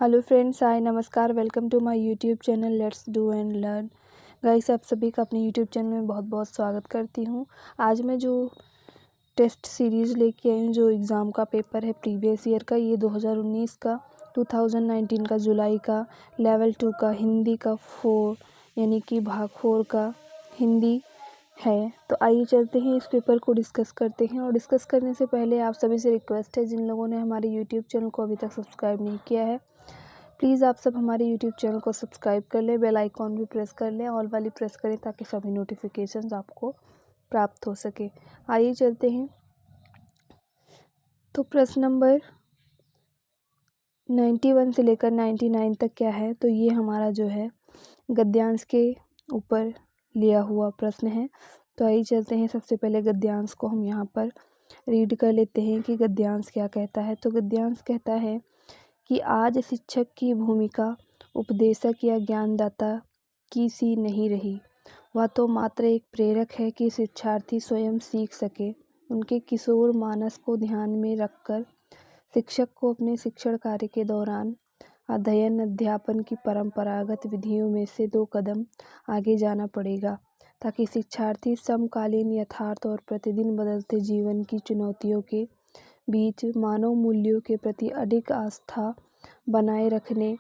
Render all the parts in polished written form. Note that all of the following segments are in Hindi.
हेलो फ्रेंड्स, हाय नमस्कार। Welcome to my YouTube channel let's do and learn. Guys, आप सभी का अपने यूट्यूब चैनल में बहुत बहुत स्वागत करती हूँ। आज मैं जो टेस्ट सीरीज़ लेके आई हूँ, जो एग्ज़ाम का पेपर है प्रीवियस ईयर का, ये 2019 का 2019 का जुलाई का लेवल 2 का हिंदी का 4 यानी कि भाग 4 का हिंदी है। तो आइए चलते हैं, इस पेपर को डिस्कस करते हैं। और डिस्कस करने से पहले आप सभी से रिक्वेस्ट है, जिन लोगों ने हमारे यूट्यूब चैनल को अभी तक सब्सक्राइब नहीं किया है, प्लीज़ आप सब हमारे यूट्यूब चैनल को सब्सक्राइब कर लें, बेल आइकॉन भी प्रेस कर लें, ऑल वाली प्रेस करें ताकि सभी नोटिफिकेशंस आपको प्राप्त हो सके। आइए चलते हैं। तो प्रश्न नंबर 91 से लेकर 99 तक क्या है, तो ये हमारा जो है गद्यांश के ऊपर लिया हुआ प्रश्न है। तो आइए चलते हैं। सबसे पहले गद्यांश को हम यहाँ पर रीड कर लेते हैं कि गद्यांश क्या कहता है। तो गद्यांश कहता है कि आज शिक्षक की भूमिका उपदेशक या ज्ञानदाता की सी नहीं रही। वह तो मात्र एक प्रेरक है कि शिक्षार्थी स्वयं सीख सके। उनके किशोर मानस को ध्यान में रखकर शिक्षक को अपने शिक्षण कार्य के दौरान अध्ययन अध्यापन की परंपरागत विधियों में से 2 कदम आगे जाना पड़ेगा, ताकि शिक्षार्थी समकालीन यथार्थ और प्रतिदिन बदलते जीवन की चुनौतियों के बीच मानव मूल्यों के प्रति अडिग आस्था बनाए रखने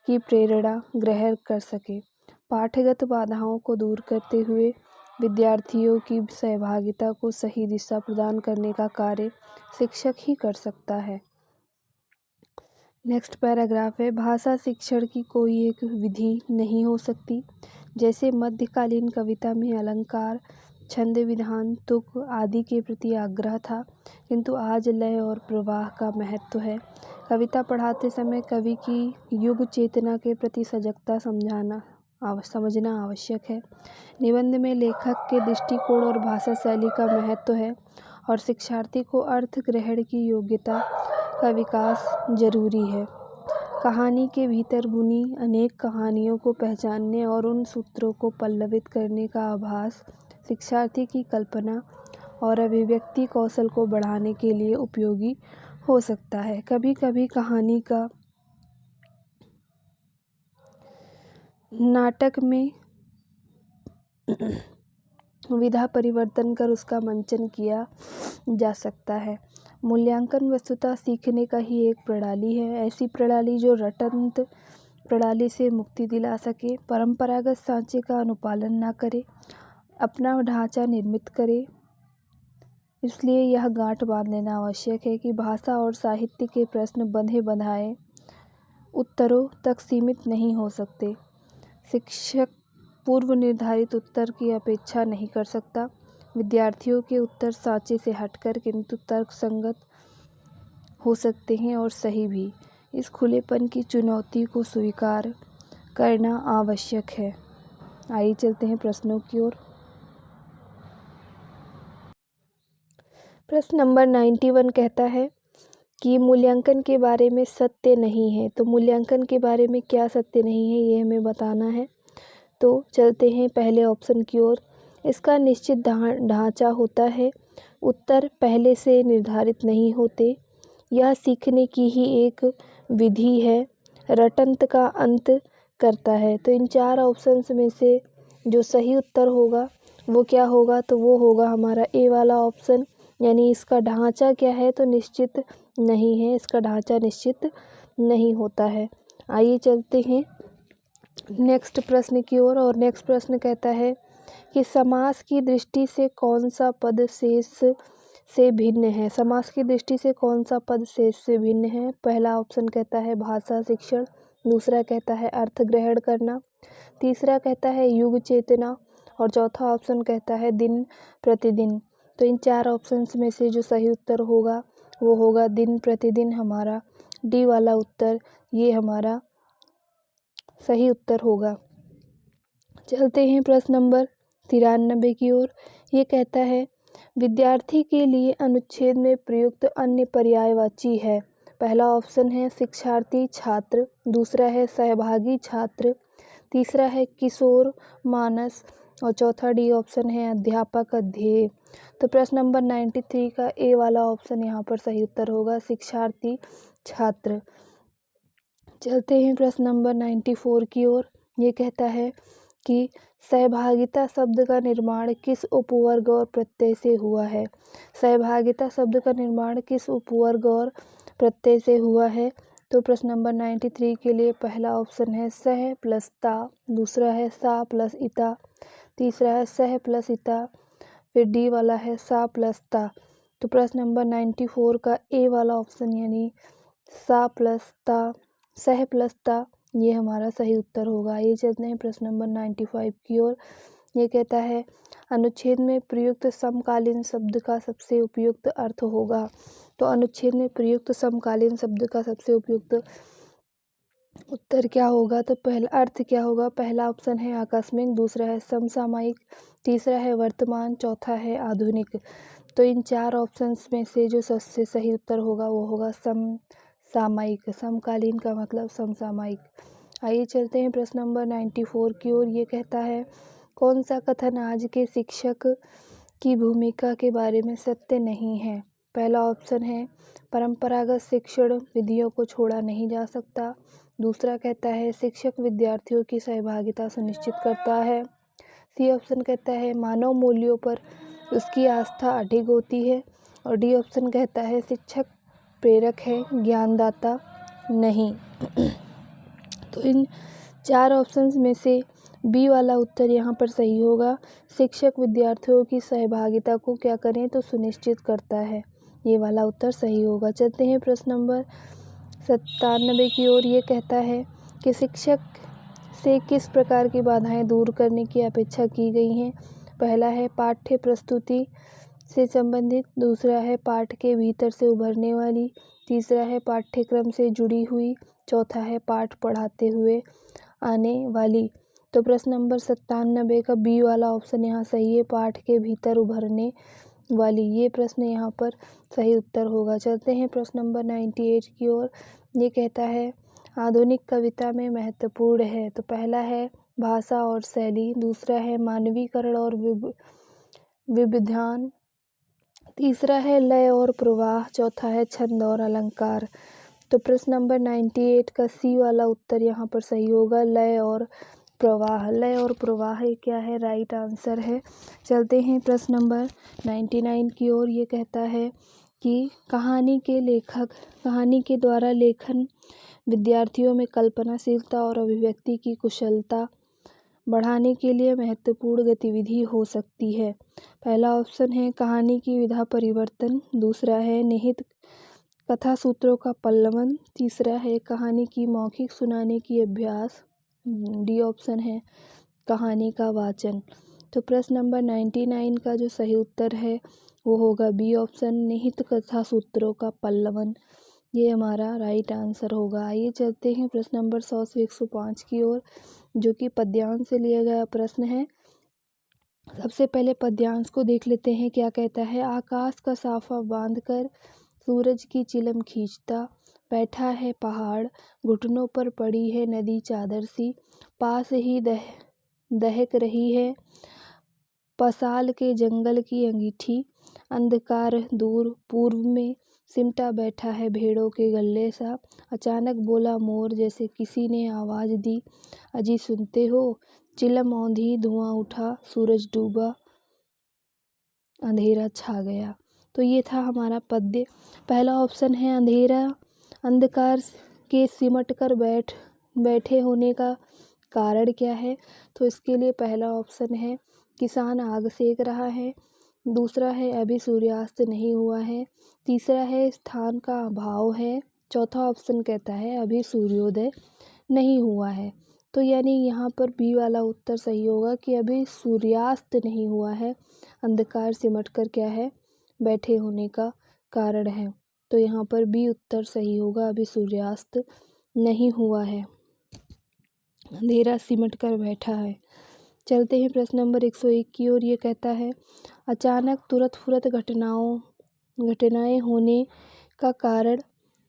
की प्रेरणा ग्रहण कर सके। पाठगत बाधाओं को दूर करते हुए विद्यार्थियों की सहभागिता को सही दिशा प्रदान करने का कार्य शिक्षक ही कर सकता है। नेक्स्ट पैराग्राफ है, भाषा शिक्षण की कोई एक विधि नहीं हो सकती। जैसे मध्यकालीन कविता में अलंकार, छंद, विधान, तुक आदि के प्रति आग्रह था, किंतु आज लय और प्रवाह का महत्व है। कविता पढ़ाते समय कवि की युग चेतना के प्रति सजगता समझना आवश्यक है। निबंध में लेखक के दृष्टिकोण और भाषा शैली का महत्व है, और शिक्षार्थी को अर्थ ग्रहण की योग्यता का विकास जरूरी है। कहानी के भीतर बुनी अनेक कहानियों को पहचानने और उन सूत्रों को पल्लवित करने का आभास शिक्षार्थी की कल्पना और अभिव्यक्ति कौशल को बढ़ाने के लिए उपयोगी हो सकता है। कभी कभी कहानी का नाटक में विधा परिवर्तन कर उसका मंचन किया जा सकता है। मूल्यांकन वस्तुतः सीखने का ही एक प्रणाली है, ऐसी प्रणाली जो रटंत प्रणाली से मुक्ति दिला सके, परंपरागत सांचे का अनुपालन न करे, अपना ढांचा निर्मित करे। इसलिए यह गांठ बांध लेना आवश्यक है कि भाषा और साहित्य के प्रश्न बंधे बंधाए उत्तरों तक सीमित नहीं हो सकते। शिक्षक पूर्व निर्धारित उत्तर की अपेक्षा नहीं कर सकता। विद्यार्थियों के उत्तर सांचे से हटकर किंतु तर्कसंगत हो सकते हैं और सही भी। इस खुलेपन की चुनौती को स्वीकार करना आवश्यक है। आइए चलते हैं प्रश्नों की ओर। प्रश्न नंबर 91 कहता है कि मूल्यांकन के बारे में सत्य नहीं है। तो मूल्यांकन के बारे में क्या सत्य नहीं है, ये हमें बताना है। तो चलते हैं पहले ऑप्शन की ओर। इसका निश्चित ढांचा होता है, उत्तर पहले से निर्धारित नहीं होते, यह सीखने की ही एक विधि है, रटंत का अंत करता है। तो इन 4 ऑप्शंस में से जो सही उत्तर होगा वो क्या होगा, तो वो होगा हमारा ए वाला ऑप्शन। यानी इसका ढांचा क्या है, तो निश्चित नहीं है, इसका ढांचा निश्चित नहीं होता है। आइए चलते हैं नेक्स्ट प्रश्न की ओर। और नेक्स्ट प्रश्न कहता है कि समास की दृष्टि से कौन सा पद शेष से भिन्न है। समास की दृष्टि से कौन सा पद शेष से भिन्न है। पहला ऑप्शन कहता है भाषा शिक्षण, दूसरा कहता है अर्थ ग्रहण करना, तीसरा कहता है युग चेतना, और चौथा ऑप्शन कहता है दिन प्रतिदिन। तो इन 4 ऑप्शंस में से जो सही उत्तर होगा वो होगा दिन प्रतिदिन। हमारा डी वाला उत्तर ये हमारा सही उत्तर होगा। चलते हैं प्रश्न नंबर 93 की ओर। ये कहता है विद्यार्थी के लिए अनुच्छेद में प्रयुक्त अन्य पर्यायवाची है। पहला ऑप्शन है शिक्षार्थी छात्र, दूसरा है सहभागी छात्र, तीसरा है किशोर मानस, और चौथा डी ऑप्शन है अध्यापक अध्येय। तो प्रश्न नंबर 93 का ए वाला ऑप्शन यहाँ पर सही उत्तर होगा, शिक्षार्थी छात्र। चलते हैं प्रश्न नंबर 94 की ओर। ये कहता है कि सहभागिता शब्द का निर्माण किस उपवर्ग और प्रत्यय से हुआ है। सहभागिता शब्द का निर्माण किस उपवर्ग और प्रत्यय से हुआ है। तो प्रश्न नंबर 93 के लिए पहला ऑप्शन है सह प्लस ता, दूसरा है सा प्लस इता, तीसरा है सह प्लस इता, फिर डी वाला है सा प्लस ता। तो प्रश्न नंबर 94 का ए वाला ऑप्शन यानी सा प्लस ता, सह प्लस ता, ये हमारा सही उत्तर होगा। ये चलते हैं प्रश्न नंबर 95 की ओर। ये कहता है अनुच्छेद में प्रयुक्त समकालीन शब्द का सबसे उपयुक्त अर्थ होगा। तो अनुच्छेद में प्रयुक्त समकालीन शब्द का सबसे उपयुक्त उत्तर क्या होगा। तो पहला अर्थ क्या होगा। पहला ऑप्शन है आकस्मिक, दूसरा है समसामयिक, तीसरा है वर्तमान, चौथा है आधुनिक। तो इन चार ऑप्शंस में से जो सबसे सही उत्तर होगा वो होगा समसामयिक। समकालीन का मतलब समसामयिक। आइए चलते हैं प्रश्न नंबर 94 की ओर। ये कहता है कौन सा कथन आज के शिक्षक की भूमिका के बारे में सत्य नहीं है। पहला ऑप्शन है परंपरागत शिक्षण विधियों को छोड़ा नहीं जा सकता, दूसरा कहता है शिक्षक विद्यार्थियों की सहभागिता सुनिश्चित करता है, सी ऑप्शन कहता है मानव मूल्यों पर उसकी आस्था अडिग होती है, और डी ऑप्शन कहता है शिक्षक प्रेरक है ज्ञानदाता नहीं। तो इन चार ऑप्शंस में से बी वाला उत्तर यहाँ पर सही होगा। शिक्षक विद्यार्थियों की सहभागिता को क्या करें तो सुनिश्चित करता है, ये वाला उत्तर सही होगा। चलते हैं प्रश्न नंबर 97 की ओर। ये कहता है कि शिक्षक से किस प्रकार की बाधाएं दूर करने की अपेक्षा की गई हैं। पहला है पाठ्य प्रस्तुति से संबंधित, दूसरा है पाठ के भीतर से उभरने वाली, तीसरा है पाठ्यक्रम से जुड़ी हुई, चौथा है पाठ पढ़ाते हुए आने वाली। तो प्रश्न नंबर 97 का बी वाला ऑप्शन यहाँ सही है, पाठ के भीतर उभरने वाली। ये प्रश्न यहाँ पर सही उत्तर होगा। चलते हैं प्रश्न नंबर 98 की ओर। ये कहता है आधुनिक कविता में महत्वपूर्ण है। तो पहला है भाषा और शैली, दूसरा है मानवीकरण और विविधान, तीसरा है लय और प्रवाह, चौथा है छंद और अलंकार। तो प्रश्न नंबर 98 का सी वाला उत्तर यहाँ पर सही होगा, लय और प्रवाह। लय और प्रवाह क्या है, राइट आंसर है। चलते हैं प्रश्न नंबर 99 की ओर। ये कहता है कि कहानी के द्वारा लेखन विद्यार्थियों में कल्पनाशीलता और अभिव्यक्ति की कुशलता बढ़ाने के लिए महत्वपूर्ण गतिविधि हो सकती है। पहला ऑप्शन है कहानी की विधा परिवर्तन, दूसरा है निहित कथा सूत्रों का पल्लवन, तीसरा है कहानी की मौखिक सुनाने की अभ्यास, डी ऑप्शन है कहानी का वाचन। तो प्रश्न नंबर 99 का जो सही उत्तर है वो होगा बी ऑप्शन, निहित कथा सूत्रों का पल्लवन। ये हमारा राइट आंसर होगा। आइए चलते हैं प्रश्न नंबर 100 से 105 की ओर, जो कि पद्यांश से लिया गया प्रश्न है। सबसे पहले पद्यांश को देख लेते हैं क्या कहता है। आकाश का साफा बांधकर सूरज की चिलम खींचता, बैठा है पहाड़, घुटनों पर पड़ी है नदी चादर सी, पास ही दहक रही है पसाल के जंगल की अंगीठी, अंधकार दूर पूर्व में सिमटा बैठा है भेड़ों के गल्ले सा, अचानक बोला मोर जैसे किसी ने आवाज़ दी, अजी सुनते हो, चिलम औंधी धुआं उठा, सूरज डूबा, अंधेरा छा गया। तो ये था हमारा पद्य। पहला ऑप्शन है अंधेरा, अंधकार के सिमट कर बैठे होने का कारण क्या है। तो इसके लिए पहला ऑप्शन है किसान आग सेक रहा है, दूसरा है अभी सूर्यास्त नहीं हुआ है, तीसरा है स्थान का अभाव है, चौथा ऑप्शन कहता है अभी सूर्योदय नहीं हुआ है। तो यानी यहाँ पर बी वाला उत्तर सही होगा कि अभी सूर्यास्त नहीं हुआ है, अंधकार सिमट कर क्या है बैठे होने का कारण है। तो यहाँ पर बी उत्तर सही होगा, अभी सूर्यास्त नहीं हुआ है, अंधेरा सिमट कर बैठा है। चलते हैं प्रश्न नंबर 101 की ओर। ये कहता है अचानक तुरंत फुरत घटनाएं होने का कारण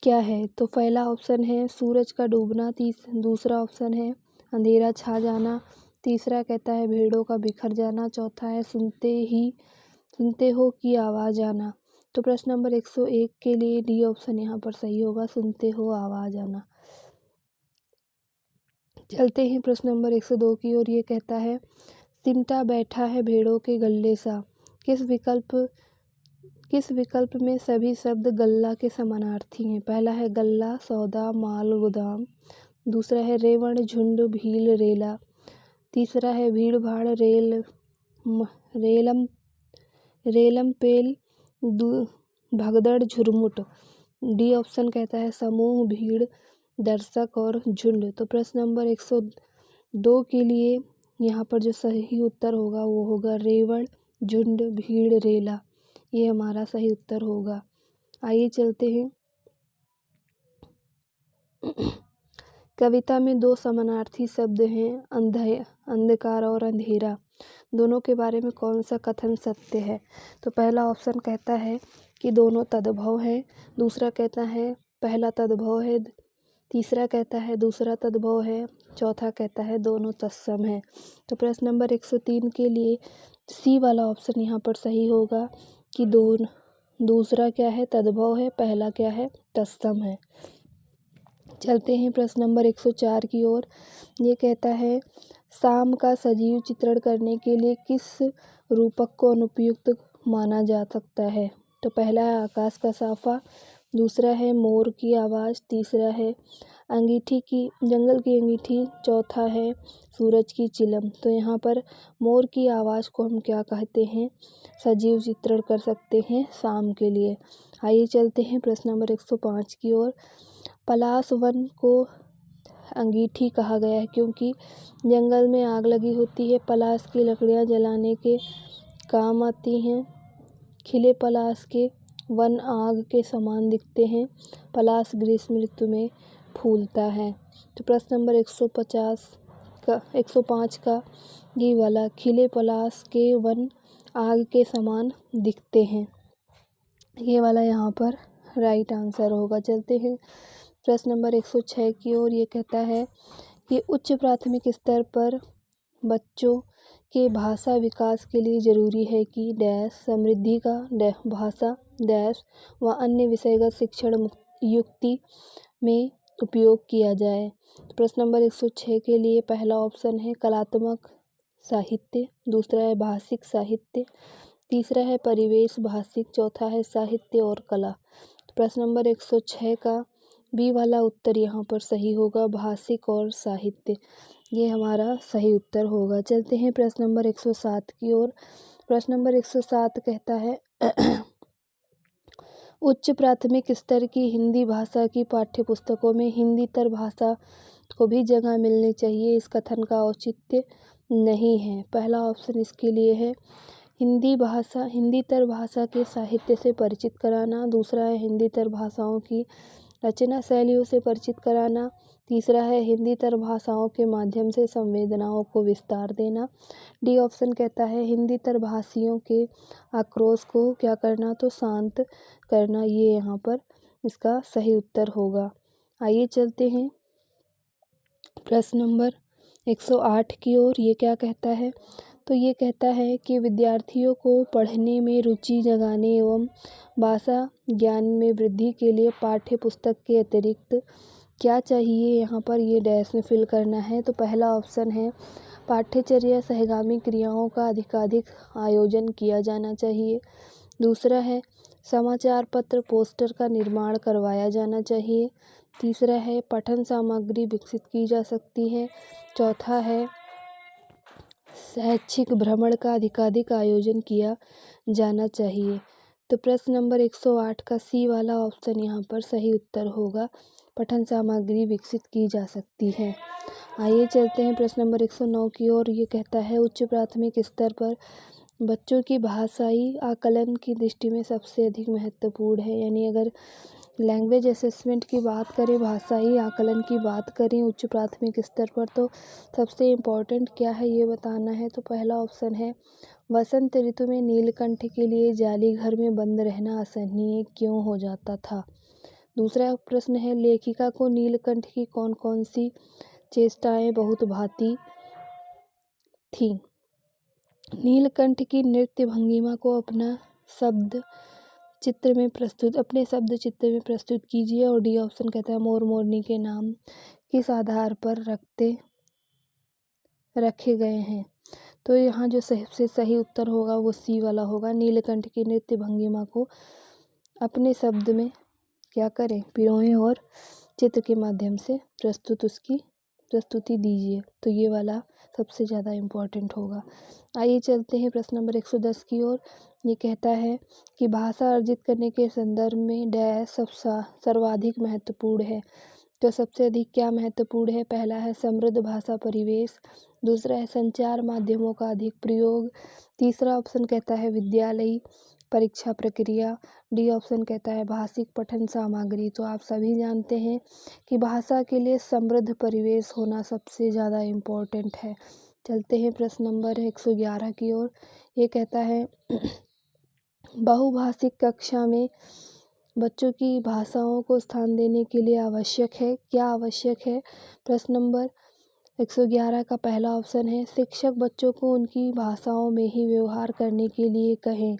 क्या है। तो पहला ऑप्शन है सूरज का डूबना, दूसरा ऑप्शन है अंधेरा छा जाना, तीसरा कहता है भेड़ों का बिखर जाना, चौथा है सुनते हो की आवाज़ आना। तो प्रश्न नंबर 101 के लिए डी ऑप्शन यहाँ पर सही होगा, सुनते हो आवाज़ आना। चलते हैं प्रश्न नंबर 102 की ओर। ये कहता है सिमटा बैठा है भेड़ों के गल्ले सा। किस विकल्प में सभी शब्द गल्ला के समानार्थी हैं? पहला है गल्ला, सौदा, माल, गोदाम। दूसरा है रेवण, झुंड, भील, रेला। तीसरा है भीड़ भाड़, रेलम पेल, भगदड़, झुरमुट। डी ऑप्शन कहता है समूह, भीड़, दर्शक और झुंड। तो प्रश्न नंबर 102 के लिए यहाँ पर जो सही उत्तर होगा वो होगा रेवण, झुंड, भीड़, रेला। ये हमारा सही उत्तर होगा। आइए चलते हैं कविता में दो समानार्थी शब्द हैं अंधकार और अंधेरा। दोनों के बारे में कौन सा कथन सत्य है? तो पहला ऑप्शन कहता है कि दोनों तद्भव है। दूसरा कहता है पहला तद्भव है। तीसरा कहता है दूसरा तद्भव है। चौथा कहता है दोनों तत्सम है। तो प्रश्न नंबर 103 के लिए सी वाला ऑप्शन यहाँ पर सही होगा कि दूसरा क्या है? तद्भव है। पहला क्या है? तत्सम है। चलते हैं प्रश्न नंबर 104 की ओर। ये कहता है शाम का सजीव चित्रण करने के लिए किस रूपक को अनुपयुक्त माना जा सकता है? तो पहला है आकाश का साफा। दूसरा है मोर की आवाज़। तीसरा है जंगल की अंगीठी। चौथा है सूरज की चिलम। तो यहाँ पर मोर की आवाज़ को हम क्या कहते हैं? सजीव चित्रण कर सकते हैं शाम के लिए। आइए चलते हैं प्रश्न नंबर 105 की ओर। पलाश वन को अंगीठी कहा गया है क्योंकि जंगल में आग लगी होती है। पलाश की लकड़ियाँ जलाने के काम आती हैं। खिले पलाश के वन आग के समान दिखते हैं। पलाश ग्रीष्म ऋतु में फूलता है। तो प्रश्न नंबर 105 का ये वाला खिले पलाश के वन आग के समान दिखते हैं, ये वाला यहाँ पर राइट आंसर होगा। चलते हैं प्रश्न नंबर 106 की ओर। ये कहता है कि उच्च प्राथमिक स्तर पर बच्चों के भाषा विकास के लिए ज़रूरी है कि डैश समृद्धि का भाषा डैश व अन्य विषयगत शिक्षण युक्ति में उपयोग किया जाए। प्रश्न नंबर 106 के लिए पहला ऑप्शन है कलात्मक साहित्य। दूसरा है भाषिक साहित्य। तीसरा है परिवेश भाषिक। चौथा है साहित्य और कला। प्रश्न नंबर 106 का बी वाला उत्तर यहाँ पर सही होगा, भाषिक और साहित्य। ये हमारा सही उत्तर होगा। चलते हैं प्रश्न नंबर 107 की ओर। प्रश्न नंबर 107 कहता है उच्च प्राथमिक स्तर की हिंदी भाषा की पाठ्य पुस्तकों में हिंदीतर भाषा को भी जगह मिलनी चाहिए, इस कथन का औचित्य नहीं है। पहला ऑप्शन इसके लिए है हिंदीतर भाषा के साहित्य से परिचित कराना। दूसरा है हिंदीतर भाषाओं की रचना शैलियों से परिचित कराना। तीसरा है हिंदीतर भाषाओं के माध्यम से संवेदनाओं को विस्तार देना। डी ऑप्शन कहता है हिंदीतर भाषियों के आक्रोश को क्या करना? तो शांत करना। ये यहाँ पर इसका सही उत्तर होगा। आइए चलते हैं प्रश्न नंबर 108 की ओर। ये क्या कहता है? तो ये कहता है कि विद्यार्थियों को पढ़ने में रुचि जगाने एवं भाषा ज्ञान में वृद्धि के लिए पाठ्य पुस्तक के अतिरिक्त क्या चाहिए? यहाँ पर ये डैश में फिल करना है। तो पहला ऑप्शन है पाठ्यचर्या सहगामी क्रियाओं का अधिकाधिक आयोजन किया जाना चाहिए। दूसरा है समाचार पत्र पोस्टर का निर्माण करवाया जाना चाहिए। तीसरा है पठन सामग्री विकसित की जा सकती है। चौथा है शैक्षिक भ्रमण का अधिकाधिक आयोजन किया जाना चाहिए। तो प्रश्न नंबर 108 का सी वाला ऑप्शन यहाँ पर सही उत्तर होगा, पठन सामग्री विकसित की जा सकती है। आइए चलते हैं प्रश्न नंबर 109 की ओर। ये कहता है उच्च प्राथमिक स्तर पर बच्चों की भाषाई आकलन की दृष्टि में सबसे अधिक महत्वपूर्ण है। यानी अगर लैंग्वेज असेसमेंट की बात करें, भाषाई आकलन की बात करें उच्च प्राथमिक स्तर पर, तो सबसे इम्पोर्टेंट क्या है ये बताना है। तो पहला ऑप्शन है वसंत ऋतु में नीलकंठ के लिए जाली घर में बंद रहना असहनीय क्यों हो जाता था। दूसरा प्रश्न है लेखिका को नीलकंठ की कौन कौन सी चेष्टाएं बहुत भाती थी। नीलकंठ की नृत्य भंगिमा को अपने शब्द चित्र में प्रस्तुत कीजिए। और डी ऑप्शन कहता है मोर मोरनी के नाम किस आधार पर रखते रखे गए हैं। तो यहाँ जो सबसे सही उत्तर होगा वो सी वाला होगा। नीलकंठ की नृत्य भंगिमा को अपने शब्द में क्या करें, पिरोएं और चित्र के माध्यम से उसकी प्रस्तुति दीजिए। तो ये वाला सबसे ज़्यादा इम्पोर्टेंट होगा। आइए चलते हैं प्रश्न नंबर 110 की ओर। ये कहता है कि भाषा अर्जित करने के संदर्भ में डैश सर्वाधिक महत्वपूर्ण है। तो सबसे अधिक क्या महत्वपूर्ण है? पहला है समृद्ध भाषा परिवेश, दूसरा है संचार माध्यमों का अधिक प्रयोग, तीसरा ऑप्शन कहता है विद्यालयी परीक्षा प्रक्रिया, डी ऑप्शन कहता है भाषिक पठन सामग्री। तो आप सभी जानते हैं कि भाषा के लिए समृद्ध परिवेश होना सबसे ज़्यादा इम्पोर्टेंट है। चलते हैं प्रश्न नंबर 111 की ओर। ये कहता है बहुभाषिक कक्षा में बच्चों की भाषाओं को स्थान देने के लिए आवश्यक है, क्या आवश्यक है? प्रश्न नंबर 111 का पहला ऑप्शन है शिक्षक बच्चों को उनकी भाषाओं में ही व्यवहार करने के लिए कहें।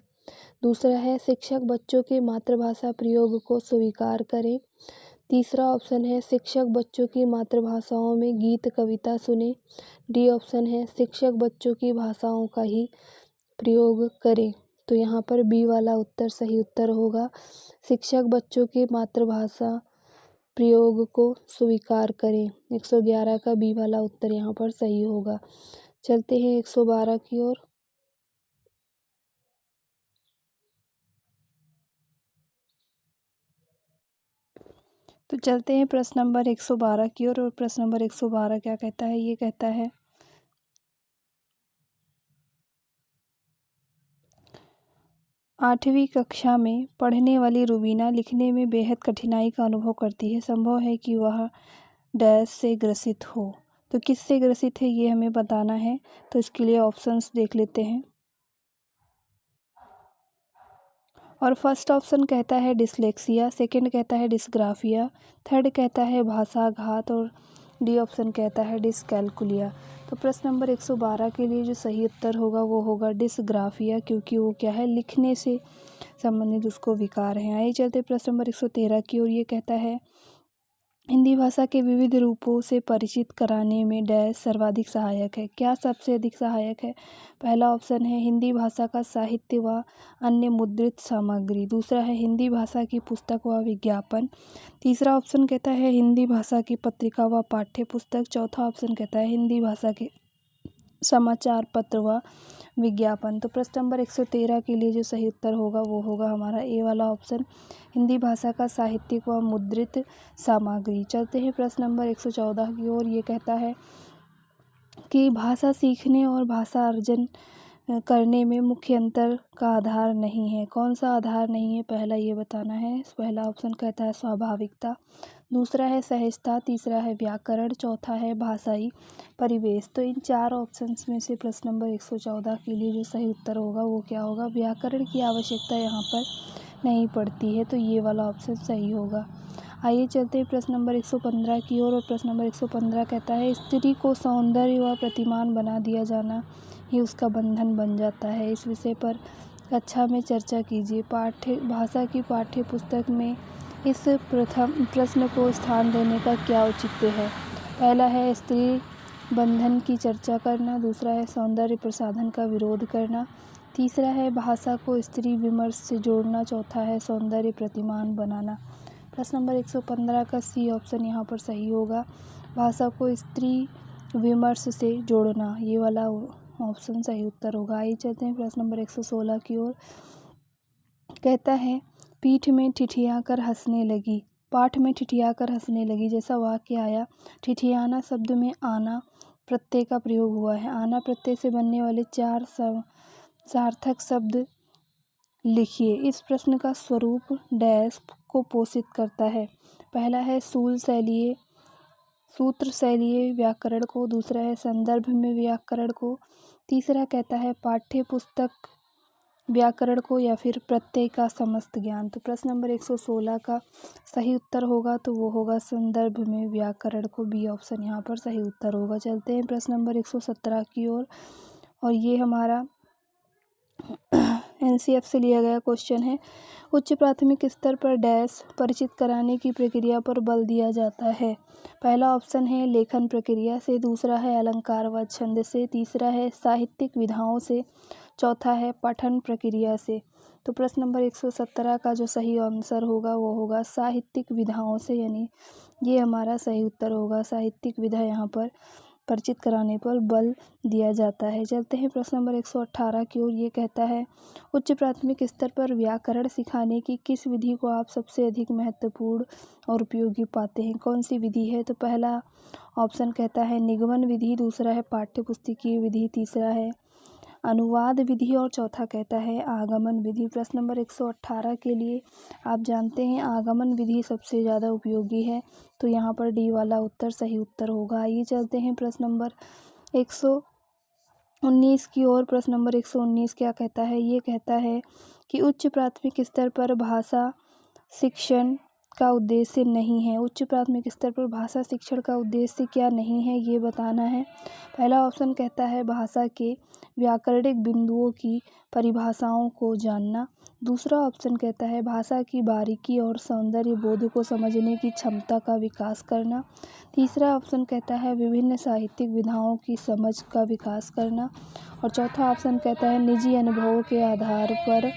दूसरा है शिक्षक बच्चों के मातृभाषा प्रयोग को स्वीकार करें। तीसरा ऑप्शन है शिक्षक बच्चों की मातृभाषाओं में गीत कविता सुने। डी ऑप्शन है शिक्षक बच्चों की भाषाओं का ही प्रयोग करें। तो यहाँ पर बी वाला उत्तर सही उत्तर होगा। शिक्षक बच्चों के मातृभाषा प्रयोग को स्वीकार करें। 111 का बी वाला उत्तर यहाँ पर सही होगा। चलते हैं 112 की ओर। तो चलते हैं प्रश्न नंबर 112 की ओर। और प्रश्न नंबर 112 क्या कहता है? ये कहता है 8वीं कक्षा में पढ़ने वाली रुबीना लिखने में बेहद कठिनाई का अनुभव करती है। संभव है कि वह डैश से ग्रसित हो। तो किससे ग्रसित है ये हमें बताना है। तो इसके लिए ऑप्शंस देख लेते हैं। और फर्स्ट ऑप्शन कहता है डिसलेक्सिया, सेकंड कहता है डिसग्राफिया, थर्ड कहता है भाषाघात और डी ऑप्शन कहता है डिसकैल्कुलिया। तो प्रश्न नंबर 112 के लिए जो सही उत्तर होगा वो होगा डिसग्राफिया, क्योंकि वो क्या है, लिखने से संबंधित उसको विकार है। आइए चलते प्रश्न नंबर 113 की ओर। ये कहता है हिंदी भाषा के विविध रूपों से परिचित कराने में डैश सर्वाधिक सहायक है। क्या सबसे अधिक सहायक है? पहला ऑप्शन है हिंदी भाषा का साहित्य व अन्य मुद्रित सामग्री, दूसरा है हिंदी भाषा की पुस्तक व विज्ञापन, तीसरा ऑप्शन कहता है हिंदी भाषा की पत्रिका व पाठ्य पुस्तक, चौथा ऑप्शन कहता है हिंदी भाषा के समाचार पत्र व विज्ञापन। तो प्रश्न नंबर 113 के लिए जो सही उत्तर होगा वो होगा हमारा ए वाला ऑप्शन, हिंदी भाषा का साहित्यिक व मुद्रित सामग्री। चलते हैं प्रश्न नंबर 114 की ओर। ये कहता है कि भाषा सीखने और भाषा अर्जन करने में मुख्य अंतर का आधार नहीं है। कौन सा आधार नहीं है, पहला ये बताना है। पहला ऑप्शन कहता है स्वाभाविकता, दूसरा है सहजता, तीसरा है व्याकरण, चौथा है भाषाई परिवेश। तो इन चार ऑप्शंस में से प्रश्न नंबर 114 के लिए जो सही उत्तर होगा वो क्या होगा? व्याकरण की आवश्यकता यहाँ पर नहीं पड़ती है, तो ये वाला ऑप्शन सही होगा। आइए चलते हैं प्रश्न नंबर 115 की ओर। और प्रश्न नंबर 115 कहता है स्त्री को सौंदर्य व प्रतिमान बना दिया जाना ही उसका बंधन बन जाता है। इस विषय पर कक्षा में चर्चा कीजिए। भाषा की पाठ्य पुस्तक में इस प्रश्न को स्थान देने का क्या औचित्य है? पहला है स्त्री बंधन की चर्चा करना, दूसरा है सौंदर्य प्रसाधन का विरोध करना, तीसरा है भाषा को स्त्री विमर्श से जोड़ना, चौथा है सौंदर्य प्रतिमान बनाना। प्रश्न नंबर 115 का सी ऑप्शन यहाँ पर सही होगा, भाषा को स्त्री विमर्श से जोड़ना, ये वाला ऑप्शन सही उत्तर होगा। आइए चलते हैं प्रश्न नंबर 116 की ओर। कहता है पीठ में ठिठियाकर हंसने लगी, पाठ में ठिठियाकर हंसने लगी जैसा वाक्य आया। ठिठियाना शब्द में आना प्रत्यय का प्रयोग हुआ है। आना प्रत्यय से बनने वाले चार सार्थक शब्द लिखिए। इस प्रश्न का स्वरूप डैश को पोषित करता है। पहला है सूत्र शैलीय व्याकरण को, दूसरा है संदर्भ में व्याकरण को, तीसरा कहता है पाठ्य पुस्तक व्याकरण को, या फिर प्रत्यय का समस्त ज्ञान। तो प्रश्न नंबर 116 का सही उत्तर होगा तो वो होगा संदर्भ में व्याकरण को, बी ऑप्शन यहाँ पर सही उत्तर होगा। चलते हैं प्रश्न नंबर 117 की ओर। और ये हमारा एनसीएफ से लिया गया क्वेश्चन है। उच्च प्राथमिक स्तर पर डैश परिचित कराने की प्रक्रिया पर बल दिया जाता है। पहला ऑप्शन है लेखन प्रक्रिया से, दूसरा है अलंकार व छंद से, तीसरा है साहित्यिक विधाओं से, चौथा है पठन प्रक्रिया से। तो प्रश्न नंबर 117 का जो सही आंसर होगा वो होगा साहित्यिक विधाओं से, यानी ये हमारा सही उत्तर होगा। साहित्यिक विधा यहाँ पर परिचित कराने पर बल दिया जाता है। चलते हैं प्रश्न नंबर 118 की ओर। ये कहता है उच्च प्राथमिक स्तर पर व्याकरण सिखाने की किस विधि को आप सबसे अधिक महत्वपूर्ण और उपयोगी पाते हैं? कौन सी विधि है? तो पहला ऑप्शन कहता है निगमन विधि, दूसरा है पाठ्यपुस्तकीय विधि, तीसरा है अनुवाद विधि और चौथा कहता है आगमन विधि। प्रश्न नंबर 118 के लिए आप जानते हैं आगमन विधि सबसे ज़्यादा उपयोगी है, तो यहाँ पर डी वाला उत्तर सही उत्तर होगा। आइए चलते हैं प्रश्न नंबर 119 की ओर। प्रश्न नंबर 119 क्या कहता है? ये कहता है कि उच्च प्राथमिक स्तर पर भाषा शिक्षण का उद्देश्य नहीं है। उच्च प्राथमिक स्तर पर भाषा शिक्षण का उद्देश्य क्या नहीं है, ये बताना है। पहला ऑप्शन कहता है भाषा के व्याकरणिक बिंदुओं की परिभाषाओं को जानना, दूसरा ऑप्शन कहता है भाषा की बारीकी और सौंदर्य बोध को समझने की क्षमता का विकास करना, तीसरा ऑप्शन कहता है विभिन्न साहित्यिक विधाओं की समझ का विकास करना, और चौथा ऑप्शन कहता है निजी अनुभवों के आधार पर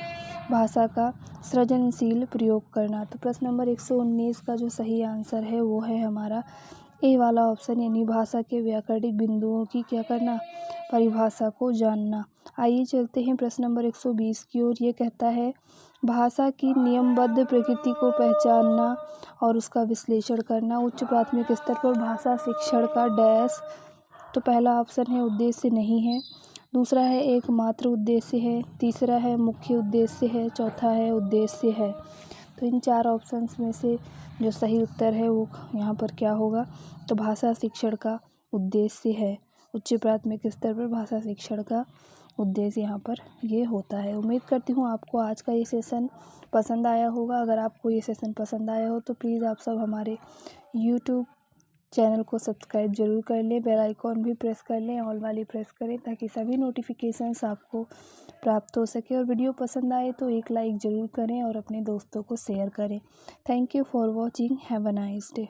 भाषा का सृजनशील प्रयोग करना। तो प्रश्न नंबर 119 का जो सही आंसर है वो है हमारा ए वाला ऑप्शन, यानी भाषा के व्याकरणिक बिंदुओं की क्या करना, परिभाषा को जानना। आइए चलते हैं प्रश्न नंबर 120 की ओर। ये कहता है भाषा की नियमबद्ध प्रकृति को पहचानना और उसका विश्लेषण करना उच्च प्राथमिक स्तर पर भाषा शिक्षण का डैश। तो पहला ऑप्शन है उद्देश्य नहीं है, दूसरा है एकमात्र उद्देश्य है, तीसरा है मुख्य उद्देश्य है, चौथा है उद्देश्य है। तो इन चार ऑप्शंस में से जो सही उत्तर है वो यहाँ पर क्या होगा? तो भाषा शिक्षण का उद्देश्य है। उच्च प्राथमिक स्तर पर भाषा शिक्षण का उद्देश्य यहाँ पर ये होता है। उम्मीद करती हूँ आपको आज का ये सेशन पसंद आया होगा। अगर आपको ये सेशन पसंद आया हो तो प्लीज़ आप सब हमारे यूट्यूब चैनल को सब्सक्राइब जरूर कर लें, बेल आइकॉन भी प्रेस कर लें, ऑल वाली प्रेस करें ताकि सभी नोटिफिकेशंस आपको प्राप्त हो सके। और वीडियो पसंद आए तो एक लाइक ज़रूर करें और अपने दोस्तों को शेयर करें। Thank you for watching, have a nice day.